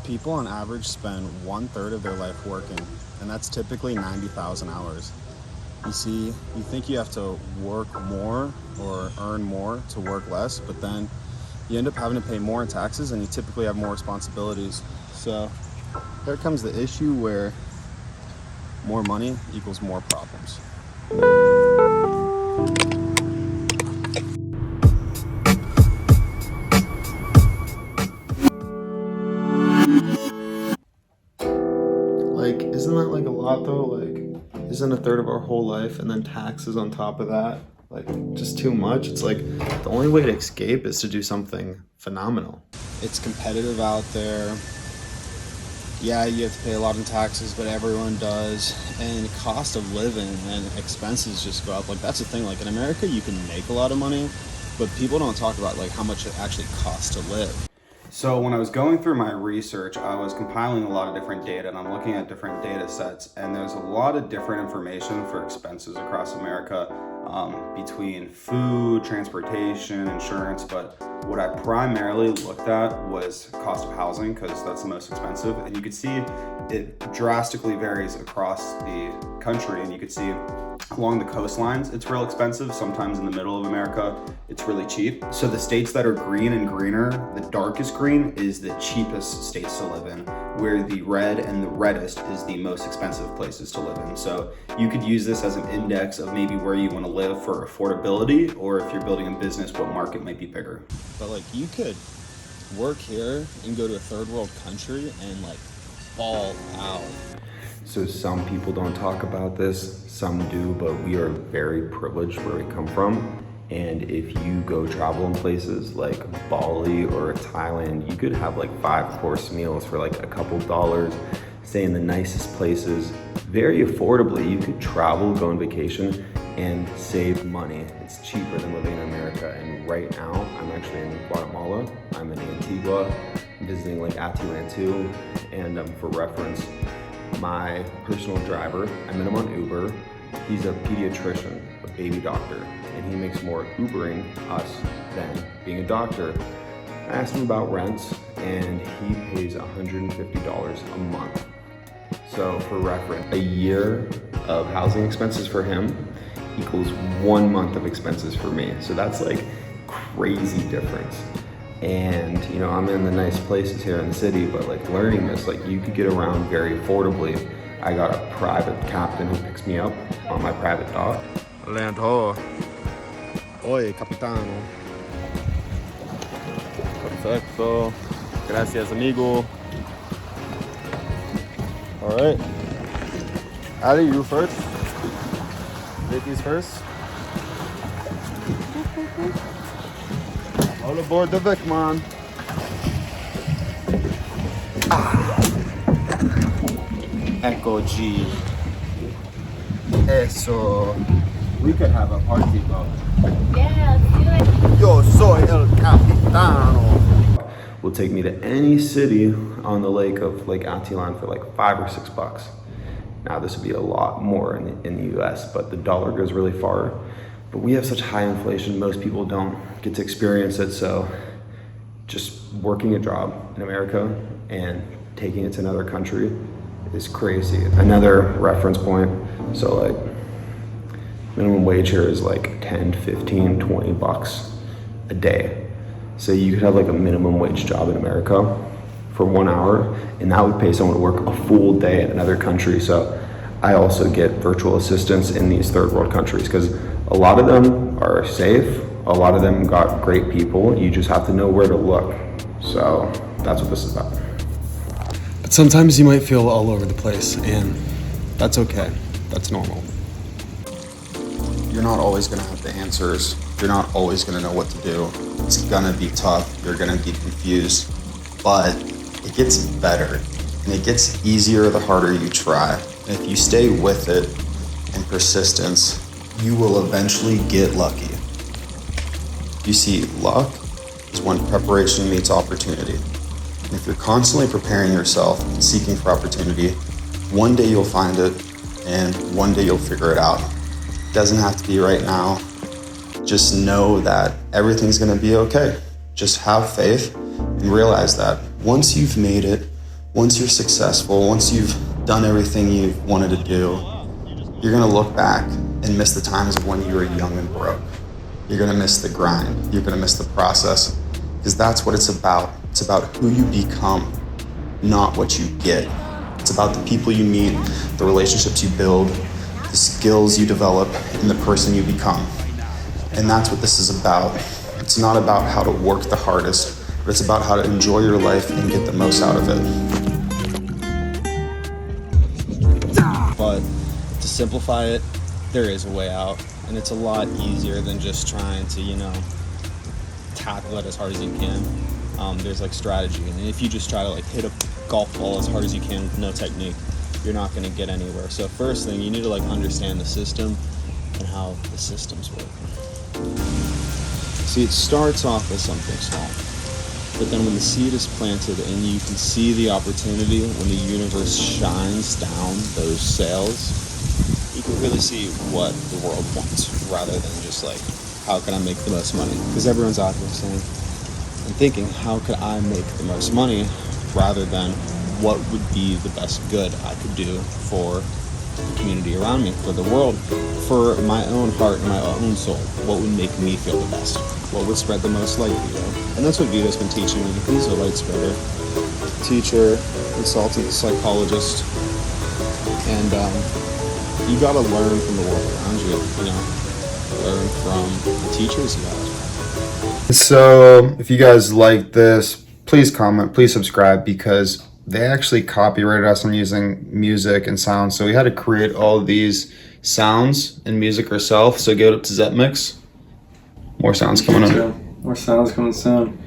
People on average spend 1/3 of their life working, and that's typically 90,000 hours. You see, you think you have to work more or earn more to work less, but then you end up having to pay more in taxes and you typically have more responsibilities. So here comes the issue where more money equals more problems. Like, isn't that like a lot though? Like, isn't 1/3 of our whole life and then taxes on top of that like just too much? It's like the only way to escape is to do something phenomenal. It's competitive out there. Yeah, you have to pay a lot in taxes, but everyone does. And cost of living and expenses just go up. Like, that's the thing. Like, in America, you can make a lot of money, but people don't talk about like how much it actually costs to live. So when I was going through my research, I was compiling a lot of different data, and I'm looking at different data sets, and there's a lot of different information for expenses across America, between food, transportation, insurance. But what I primarily looked at was cost of housing, because that's the most expensive. And you could see it drastically varies across the country, and you could see along the coastlines, it's real expensive. Sometimes in the middle of America, it's really cheap. So the states that are green and greener, the darkest green is the cheapest states to live in, where the red and the reddest is the most expensive places to live in. So you could use this as an index of maybe where you want to live for affordability, or if you're building a business, what market might be bigger. But like, you could work here and go to a third world country and like ball out. So some people don't talk about this, some do, but we are very privileged where we come from. And if you go travel in places like Bali or Thailand, you could have like 5-course meals for like a couple dollars, stay in the nicest places, very affordably. You could travel, go on vacation, and save money. It's cheaper than living in America. And right now, I'm actually in Guatemala. I'm in Antigua, I'm visiting Lake Atitlán too. And for reference, my personal driver, I met him on Uber. He's a pediatrician, a baby doctor, and he makes more Ubering us than being a doctor. I asked him about rents, and he pays $150 a month. So for reference, a year of housing expenses for him equals 1 month of expenses for me. So that's like crazy difference. And you know, I'm in the nice places here in the city, but like learning this, like you could get around very affordably. I got a private captain who picks me up on my private dock. Land ho. Oye, capitano. Perfecto. Gracias, amigo. All right. Ali, you first. Ladies first. All aboard the Vic, man. Echo G. Eso. We could have a party, bro. Yeah, let's do it. Yo soy el capitano. Will take me to any city on the lake of Lake Atitlán for like $5 or $6. Now this would be a lot more in the US, but the dollar goes really far. But we have such high inflation, most people don't get to experience it. So just working a job in America and taking it to another country is crazy. Another reference point, so like minimum wage here is like 10, 15, 20 bucks a day. So you could have like a minimum wage job in America for 1 hour, and that would pay someone to work a full day in another country. So I also get virtual assistants in these third world countries because a lot of them are safe. A lot of them got great people. You just have to know where to look. So that's what this is about. But sometimes you might feel all over the place, and that's okay. That's normal. You're not always gonna have the answers. You're not always gonna know what to do. It's gonna be tough. You're gonna be confused, but it gets better, and it gets easier the harder you try. And if you stay with it and persistence, you will eventually get lucky. You see, luck is when preparation meets opportunity. And if you're constantly preparing yourself and seeking for opportunity, one day you'll find it, and one day you'll figure it out. It doesn't have to be right now. Just know that everything's gonna be okay. Just have faith and realize that once you've made it, once you're successful, once you've done everything you wanted to do, you're gonna look back and miss the times of when you were young and broke. You're gonna miss the grind. You're gonna miss the process, because that's what it's about. It's about who you become, not what you get. It's about the people you meet, the relationships you build, the skills you develop, and the person you become. And that's what this is about. It's not about how to work the hardest, but it's about how to enjoy your life and get the most out of it. But to simplify it, there is a way out, and it's a lot easier than just trying to, tackle it as hard as you can. There's like strategy, and if you just try to like hit a golf ball as hard as you can with no technique, you're not going to get anywhere. So first thing, you need to like understand the system and how the systems work. See, it starts off as something small, but then when the seed is planted and you can see the opportunity, when the universe shines down those sails, you can really see what the world wants, rather than just like, how can I make the most money? Because everyone's out there saying and thinking, how could I make the most money, rather than what would be the best good I could do for the community around me, for the world, for my own heart and my own soul. What would make me feel the best? What would spread the most light, And that's what Vito's been teaching me. He's a light spreader, teacher, consultant, psychologist, and you gotta learn from the world around you, learn from the teachers you have. So if you guys like this, please comment, please subscribe, because they actually copyrighted us on using music and sound. So we had to create all of these sounds and music ourselves. So give it up to Zetmix. More sounds coming up. More sounds coming soon.